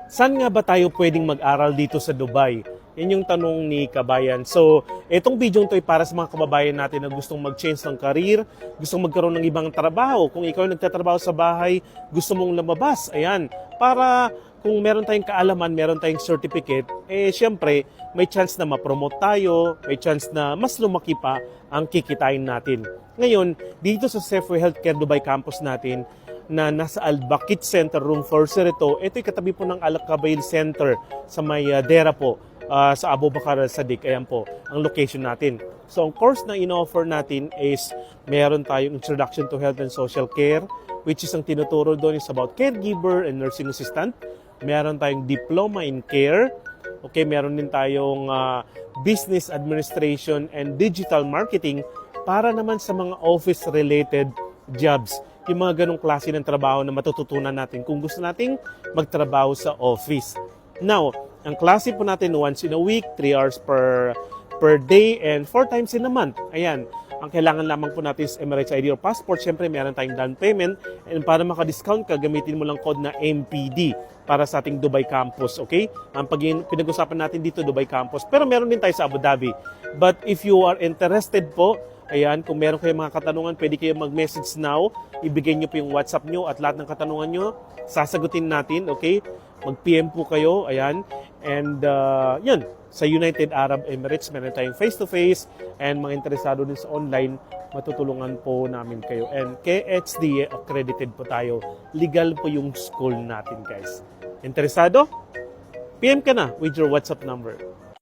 Saan nga ba tayo pwedeng mag-aral dito sa Dubai? Yan yung tanong ni Kabayan. So, itong video ito ay para sa mga kababayan natin na gustong mag-change ng career, gustong magkaroon ng ibang trabaho. Kung ikaw ay nagtatrabaho sa bahay, gusto mong lumabas, ayan, para kung meron tayong kaalaman, meron tayong certificate, syempre, may chance na ma-promote tayo, may chance na mas lumaki pa ang kikitain natin. Ngayon, dito sa Safeway Healthcare Dubai Campus natin, na nasa Al-Bakit Center, Room 402. Ito'y katabi po ng Al-Kabail Center sa may Dera po, sa Abu Bakar al-Sadiq. Ayan po ang location natin. So, ang course na in-offer natin is meron tayong Introduction to Health and Social Care, which is ang tinuturo doon is about caregiver and nursing assistant. Meron tayong Diploma in Care. Okay, meron din tayong Business Administration and Digital Marketing para naman sa mga office-related jobs. Yung mga ganong klase ng trabaho na matututunan natin kung gusto nating magtrabaho sa office. Now, ang klase po natin once in a week, 3 hours per day, and 4 times in a month. Ayan, ang kailangan lamang po natin is Emirates ID or passport. Siyempre, meron tayong down payment. And para maka-discount ka, gamitin mo lang code na MPD para sa ating Dubai Campus, okay? Ang pinag-usapan natin dito, Dubai Campus. Pero meron din tayo sa Abu Dhabi. But if you are interested po, ayan, kung meron kayong mga katanungan, pwede kayo mag-message now. Ibigay nyo po yung WhatsApp nyo at lahat ng katanungan nyo, sasagutin natin, okay? Mag-PM po kayo, ayan. And yun, sa United Arab Emirates, meron tayong face-to-face and mga interesado din sa online, matutulungan po namin kayo. And KHDA accredited po tayo. Legal po yung school natin, guys. Interesado? PM ka na with your WhatsApp number.